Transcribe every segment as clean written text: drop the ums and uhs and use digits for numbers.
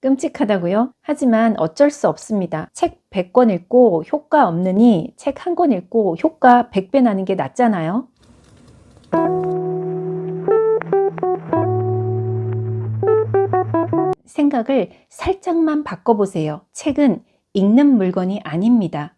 끔찍하다고요? 하지만 어쩔 수 없습니다. 책 100권 읽고 효과 없느니 책 1권 읽고 효과 100배 나는 게 낫잖아요. 생각을 살짝만 바꿔보세요. 책은 읽는 물건이 아닙니다.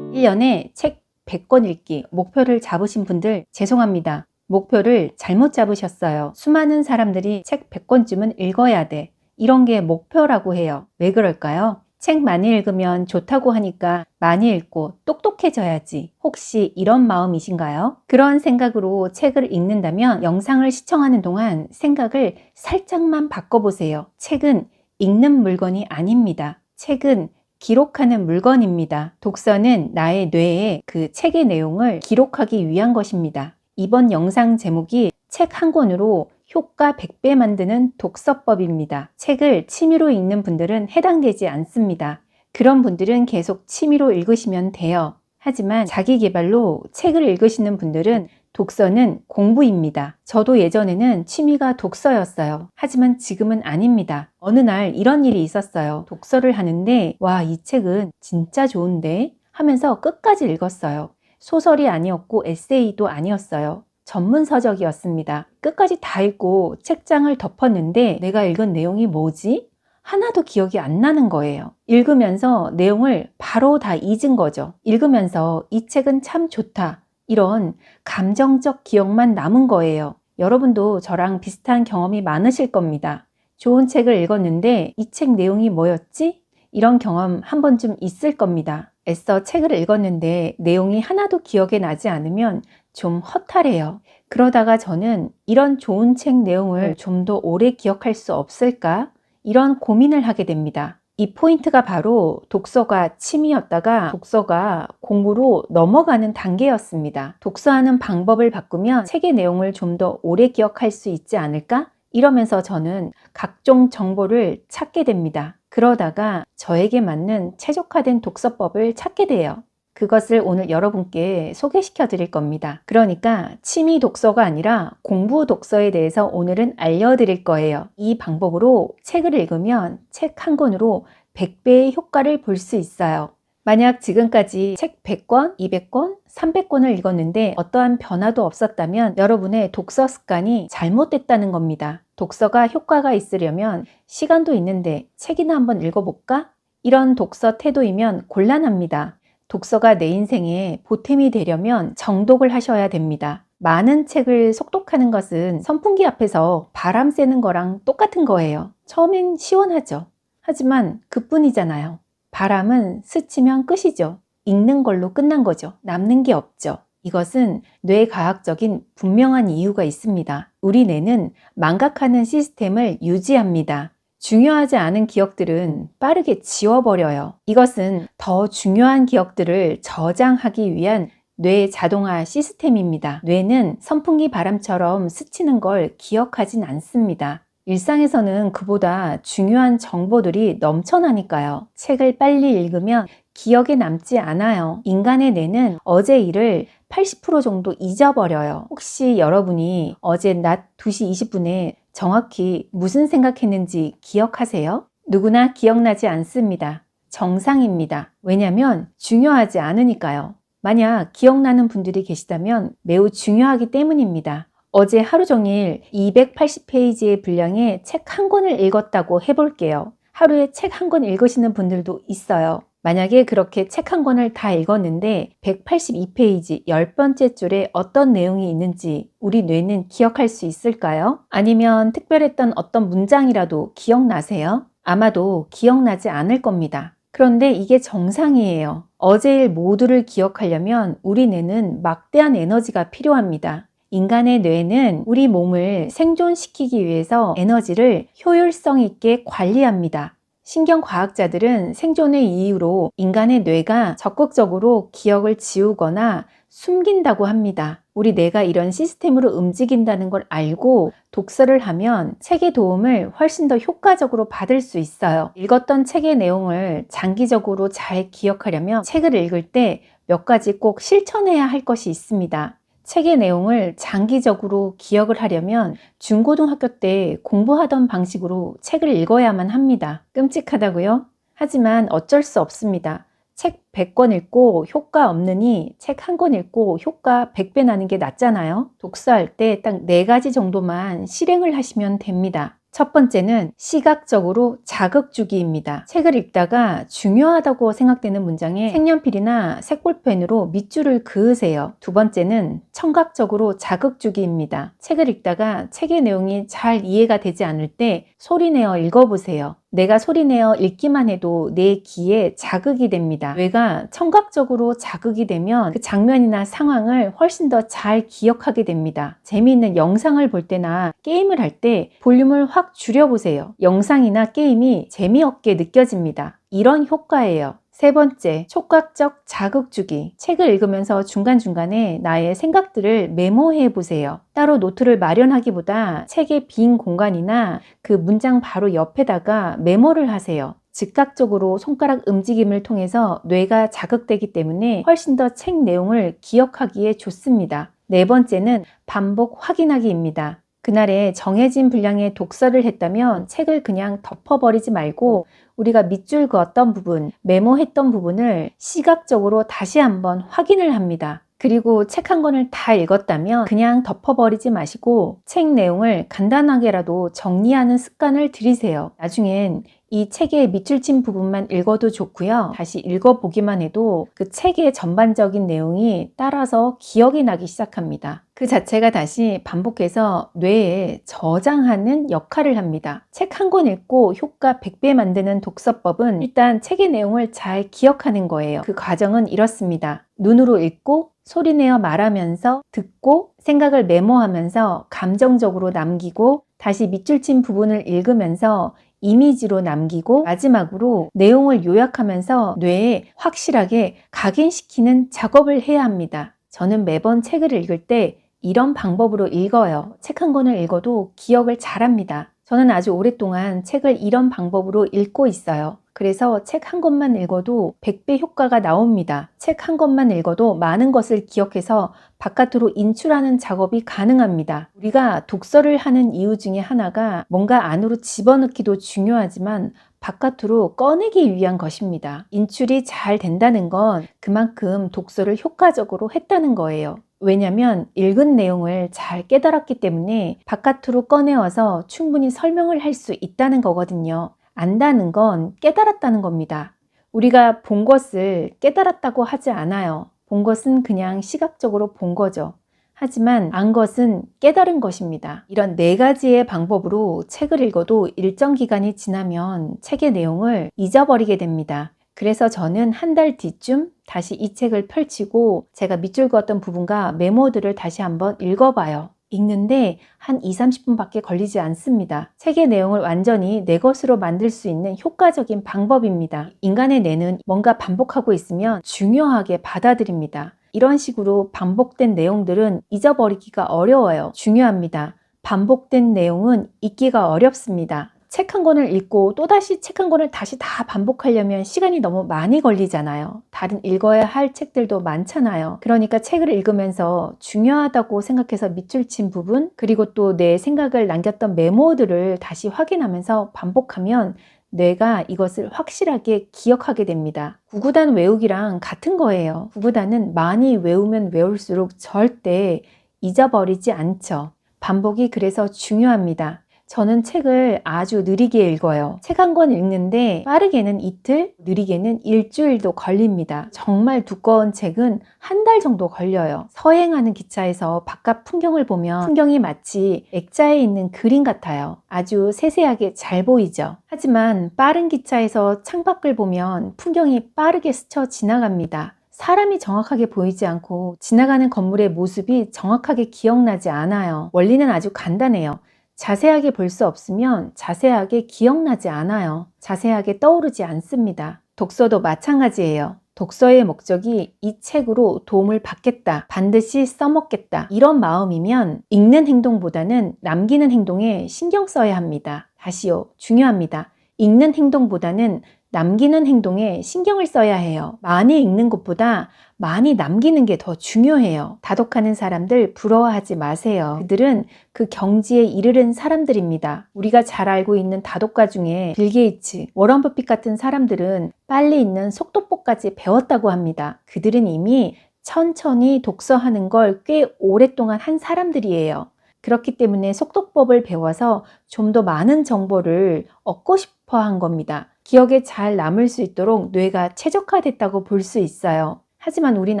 1년에 책 100권 읽기 목표를 잡으신 분들 죄송합니다. 목표를 잘못 잡으셨어요. 수많은 사람들이 책 100권쯤은 읽어야 돼. 이런 게 목표라고 해요. 왜 그럴까요? 책 많이 읽으면 좋다고 하니까 많이 읽고 똑똑해져야지. 혹시 이런 마음이신가요? 그런 생각으로 책을 읽는다면 영상을 시청하는 동안 생각을 살짝만 바꿔보세요. 책은 읽는 물건이 아닙니다. 책은 기록하는 물건입니다. 독서는 나의 뇌에 그 책의 내용을 기록하기 위한 것입니다. 이번 영상 제목이 책 한 권으로 효과 100배 만드는 독서법입니다. 책을 취미로 읽는 분들은 해당되지 않습니다. 그런 분들은 계속 취미로 읽으시면 돼요. 하지만 자기계발로 책을 읽으시는 분들은 독서는 공부입니다. 저도 예전에는 취미가 독서였어요. 하지만 지금은 아닙니다. 어느 날 이런 일이 있었어요. 독서를 하는데 와, 이 책은 진짜 좋은데 하면서 끝까지 읽었어요. 소설이 아니었고 에세이도 아니었어요. 전문 서적이었습니다. 끝까지 다 읽고 책장을 덮었는데 내가 읽은 내용이 뭐지? 하나도 기억이 안 나는 거예요. 읽으면서 내용을 바로 다 잊은 거죠. 읽으면서 이 책은 참 좋다. 이런 감정적 기억만 남은 거예요. 여러분도 저랑 비슷한 경험이 많으실 겁니다. 좋은 책을 읽었는데 이 책 내용이 뭐였지? 이런 경험 한 번쯤 있을 겁니다. 애써 책을 읽었는데 내용이 하나도 기억에 나지 않으면 좀 허탈해요. 그러다가 저는 이런 좋은 책 내용을 좀 더 오래 기억할 수 없을까? 이런 고민을 하게 됩니다. 이 포인트가 바로 독서가 취미였다가 독서가 공부로 넘어가는 단계였습니다. 독서하는 방법을 바꾸면 책의 내용을 좀 더 오래 기억할 수 있지 않을까? 이러면서 저는 각종 정보를 찾게 됩니다. 그러다가 저에게 맞는 최적화된 독서법을 찾게 돼요. 그것을 오늘 여러분께 소개시켜 드릴 겁니다. 그러니까 취미 독서가 아니라 공부 독서에 대해서 오늘은 알려드릴 거예요. 이 방법으로 책을 읽으면 책 한 권으로 100배의 효과를 볼 수 있어요. 만약 지금까지 책 100권, 200권, 300권을 읽었는데 어떠한 변화도 없었다면 여러분의 독서 습관이 잘못됐다는 겁니다. 독서가 효과가 있으려면 시간도 있는데 책이나 한번 읽어볼까? 이런 독서 태도이면 곤란합니다. 독서가 내 인생에 보탬이 되려면 정독을 하셔야 됩니다. 많은 책을 속독하는 것은 선풍기 앞에서 바람 쐬는 거랑 똑같은 거예요. 처음엔 시원하죠. 하지만 그뿐이잖아요. 바람은 스치면 끝이죠. 읽는 걸로 끝난 거죠. 남는 게 없죠. 이것은 뇌과학적인 분명한 이유가 있습니다. 우리 뇌는 망각하는 시스템을 유지합니다. 중요하지 않은 기억들은 빠르게 지워버려요. 이것은 더 중요한 기억들을 저장하기 위한 뇌 자동화 시스템입니다. 뇌는 선풍기 바람처럼 스치는 걸 기억하진 않습니다. 일상에서는 그보다 중요한 정보들이 넘쳐나니까요. 책을 빨리 읽으면 기억에 남지 않아요. 인간의 뇌는 어제 일을 80% 정도 잊어버려요. 혹시 여러분이 어제 낮 2시 20분에 정확히 무슨 생각했는지 기억하세요? 누구나 기억나지 않습니다. 정상입니다. 왜냐하면 중요하지 않으니까요. 만약 기억나는 분들이 계시다면 매우 중요하기 때문입니다. 어제 하루 종일 280페이지의 분량의 책 한 권을 읽었다고 해볼게요. 하루에 책 한 권 읽으시는 분들도 있어요. 만약에 그렇게 책 한 권을 다 읽었는데 182페이지 10번째 줄에 어떤 내용이 있는지 우리 뇌는 기억할 수 있을까요? 아니면 특별했던 어떤 문장이라도 기억나세요? 아마도 기억나지 않을 겁니다. 그런데 이게 정상이에요. 어제 일 모두를 기억하려면 우리 뇌는 막대한 에너지가 필요합니다. 인간의 뇌는 우리 몸을 생존시키기 위해서 에너지를 효율성 있게 관리합니다. 신경과학자들은 생존의 이유로 인간의 뇌가 적극적으로 기억을 지우거나 숨긴다고 합니다. 우리 뇌가 이런 시스템으로 움직인다는 걸 알고 독서를 하면 책의 도움을 훨씬 더 효과적으로 받을 수 있어요. 읽었던 책의 내용을 장기적으로 잘 기억하려면 책을 읽을 때 몇 가지 꼭 실천해야 할 것이 있습니다. 책의 내용을 장기적으로 기억을 하려면 중고등학교 때 공부하던 방식으로 책을 읽어야만 합니다. 끔찍하다고요? 하지만 어쩔 수 없습니다. 책 100권 읽고 효과 없느니 책 한 권 읽고 효과 100배 나는 게 낫잖아요. 독서할 때 딱 4가지 정도만 실행을 하시면 됩니다. 첫 번째는 시각적으로 자극 주기입니다. 책을 읽다가 중요하다고 생각되는 문장에 색연필이나 색볼펜으로 밑줄을 그으세요. 두 번째는 청각적으로 자극 주기입니다. 책을 읽다가 책의 내용이 잘 이해가 되지 않을 때 소리내어 읽어보세요. 내가 소리내어 읽기만 해도 내 귀에 자극이 됩니다. 뇌가 청각적으로 자극이 되면 그 장면이나 상황을 훨씬 더 잘 기억하게 됩니다. 재미있는 영상을 볼 때나 게임을 할 때 볼륨을 확 줄여보세요. 영상이나 게임이 재미없게 느껴집니다. 이런 효과예요. 세 번째, 촉각적 자극 주기. 책을 읽으면서 중간중간에 나의 생각들을 메모해 보세요. 따로 노트를 마련하기보다 책의 빈 공간이나 그 문장 바로 옆에다가 메모를 하세요. 즉각적으로 손가락 움직임을 통해서 뇌가 자극되기 때문에 훨씬 더 책 내용을 기억하기에 좋습니다. 네 번째는 반복 확인하기입니다. 그날에 정해진 분량의 독서를 했다면 책을 그냥 덮어버리지 말고 우리가 밑줄 그었던 부분, 메모했던 부분을 시각적으로 다시 한번 확인을 합니다. 그리고 책 한 권을 다 읽었다면 그냥 덮어버리지 마시고 책 내용을 간단하게라도 정리하는 습관을 들이세요. 나중엔 이 책의 밑줄 친 부분만 읽어도 좋고요. 다시 읽어보기만 해도 그 책의 전반적인 내용이 따라서 기억이 나기 시작합니다. 그 자체가 다시 반복해서 뇌에 저장하는 역할을 합니다. 책 한 권 읽고 효과 100배 만드는 독서법은 일단 책의 내용을 잘 기억하는 거예요. 그 과정은 이렇습니다. 눈으로 읽고 소리내어 말하면서 듣고 생각을 메모하면서 감정적으로 남기고 다시 밑줄 친 부분을 읽으면서 이미지로 남기고 마지막으로 내용을 요약하면서 뇌에 확실하게 각인시키는 작업을 해야 합니다. 저는 매번 책을 읽을 때 이런 방법으로 읽어요. 책 한 권을 읽어도 기억을 잘합니다. 저는 아주 오랫동안 책을 이런 방법으로 읽고 있어요. 그래서 책 한 권만 읽어도 100배 효과가 나옵니다. 책 한 권만 읽어도 많은 것을 기억해서 바깥으로 인출하는 작업이 가능합니다. 우리가 독서를 하는 이유 중에 하나가 뭔가 안으로 집어넣기도 중요하지만 바깥으로 꺼내기 위한 것입니다. 인출이 잘 된다는 건 그만큼 독서를 효과적으로 했다는 거예요. 왜냐하면 읽은 내용을 잘 깨달았기 때문에 바깥으로 꺼내와서 충분히 설명을 할 수 있다는 거거든요. 안다는 건 깨달았다는 겁니다. 우리가 본 것을 깨달았다고 하지 않아요. 본 것은 그냥 시각적으로 본 거죠. 하지만 안 것은 깨달은 것입니다. 이런 4가지의 방법으로 책을 읽어도 일정 기간이 지나면 책의 내용을 잊어버리게 됩니다. 그래서 저는 한 달 뒤쯤 다시 이 책을 펼치고 제가 밑줄 그었던 부분과 메모들을 다시 한번 읽어봐요. 읽는데 한 20-30분밖에 걸리지 않습니다. 책의 내용을 완전히 내 것으로 만들 수 있는 효과적인 방법입니다. 인간의 뇌는 뭔가 반복하고 있으면 중요하게 받아들입니다. 이런 식으로 반복된 내용들은 잊어버리기가 어려워요. 중요합니다. 반복된 내용은 잊기가 어렵습니다. 책 한 권을 읽고 또다시 책 한 권을 다시 다 반복하려면 시간이 너무 많이 걸리잖아요. 다른 읽어야 할 책들도 많잖아요. 그러니까 책을 읽으면서 중요하다고 생각해서 밑줄 친 부분, 그리고 또 내 생각을 남겼던 메모들을 다시 확인하면서 반복하면 뇌가 이것을 확실하게 기억하게 됩니다. 구구단 외우기랑 같은 거예요. 구구단은 많이 외우면 외울수록 절대 잊어버리지 않죠. 반복이 그래서 중요합니다. 저는 책을 아주 느리게 읽어요. 책 한 권 읽는데 빠르게는 이틀, 느리게는 일주일도 걸립니다. 정말 두꺼운 책은 한 달 정도 걸려요. 서행하는 기차에서 바깥 풍경을 보면 풍경이 마치 액자에 있는 그림 같아요. 아주 세세하게 잘 보이죠. 하지만 빠른 기차에서 창밖을 보면 풍경이 빠르게 스쳐 지나갑니다. 사람이 정확하게 보이지 않고 지나가는 건물의 모습이 정확하게 기억나지 않아요. 원리는 아주 간단해요. 자세하게 볼 수 없으면 자세하게 기억나지 않아요. 자세하게 떠오르지 않습니다. 독서도 마찬가지예요. 독서의 목적이 이 책으로 도움을 받겠다, 반드시 써먹겠다, 이런 마음이면 읽는 행동보다는 남기는 행동에 신경 써야 합니다. 다시요, 중요합니다. 읽는 행동보다는 남기는 행동에 신경을 써야 해요. 많이 읽는 것보다 많이 남기는 게 더 중요해요. 다독하는 사람들 부러워하지 마세요. 그들은 그 경지에 이르른 사람들입니다. 우리가 잘 알고 있는 다독가 중에 빌 게이츠, 워런 버핏 같은 사람들은 빨리 읽는 속독법까지 배웠다고 합니다. 그들은 이미 천천히 독서하는 걸 꽤 오랫동안 한 사람들이에요. 그렇기 때문에 속독법을 배워서 좀 더 많은 정보를 얻고 싶어 한 겁니다. 기억에 잘 남을 수 있도록 뇌가 최적화됐다고 볼 수 있어요. 하지만 우린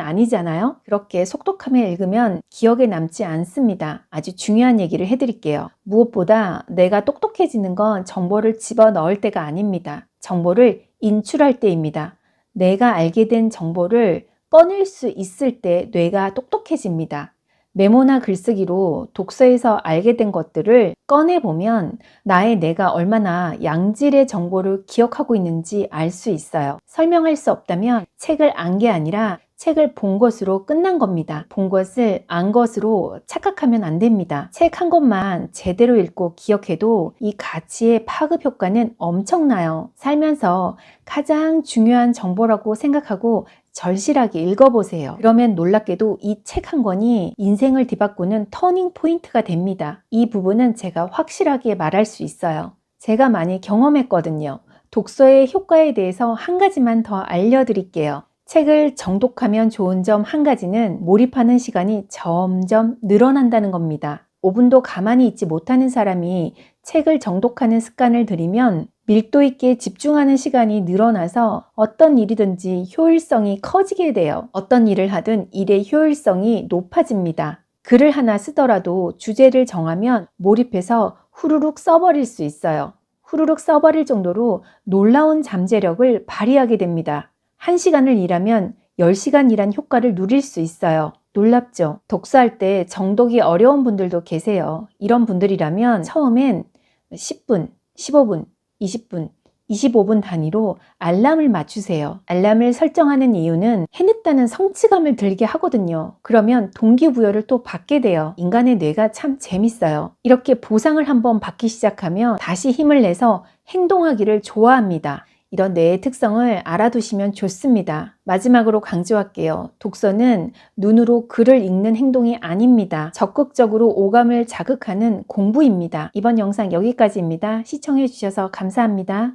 아니잖아요. 그렇게 속독하며 읽으면 기억에 남지 않습니다. 아주 중요한 얘기를 해드릴게요. 무엇보다 내가 똑똑해지는 건 정보를 집어넣을 때가 아닙니다. 정보를 인출할 때입니다. 내가 알게 된 정보를 꺼낼 수 있을 때 뇌가 똑똑해집니다. 메모나 글쓰기로 독서에서 알게 된 것들을 꺼내보면 나의 뇌가 얼마나 양질의 정보를 기억하고 있는지 알 수 있어요. 설명할 수 없다면 책을 안 게 아니라 책을 본 것으로 끝난 겁니다. 본 것을 안 것으로 착각하면 안 됩니다. 책 한 권만 제대로 읽고 기억해도 이 가치의 파급 효과는 엄청나요. 살면서 가장 중요한 정보라고 생각하고 절실하게 읽어보세요. 그러면 놀랍게도 이 책 한 권이 인생을 뒤바꾸는 터닝 포인트가 됩니다. 이 부분은 제가 확실하게 말할 수 있어요. 제가 많이 경험했거든요. 독서의 효과에 대해서 한 가지만 더 알려드릴게요. 책을 정독하면 좋은 점 한 가지는 몰입하는 시간이 점점 늘어난다는 겁니다. 5분도 가만히 있지 못하는 사람이 책을 정독하는 습관을 들이면 밀도 있게 집중하는 시간이 늘어나서 어떤 일이든지 효율성이 커지게 돼요. 어떤 일을 하든 일의 효율성이 높아집니다. 글을 하나 쓰더라도 주제를 정하면 몰입해서 후루룩 써버릴 수 있어요. 후루룩 써버릴 정도로 놀라운 잠재력을 발휘하게 됩니다. 1시간을 일하면 10시간 일한 효과를 누릴 수 있어요. 놀랍죠? 독서할 때 정독이 어려운 분들도 계세요. 이런 분들이라면 처음엔 10분, 15분, 20분, 25분 단위로 알람을 맞추세요. 알람을 설정하는 이유는 해냈다는 성취감을 들게 하거든요. 그러면 동기부여를 또 받게 돼요. 인간의 뇌가 참 재밌어요. 이렇게 보상을 한번 받기 시작하면 다시 힘을 내서 행동하기를 좋아합니다. 이런 뇌의 특성을 알아두시면 좋습니다. 마지막으로 강조할게요. 독서는 눈으로 글을 읽는 행동이 아닙니다. 적극적으로 오감을 자극하는 공부입니다. 이번 영상 여기까지입니다. 시청해 주셔서 감사합니다.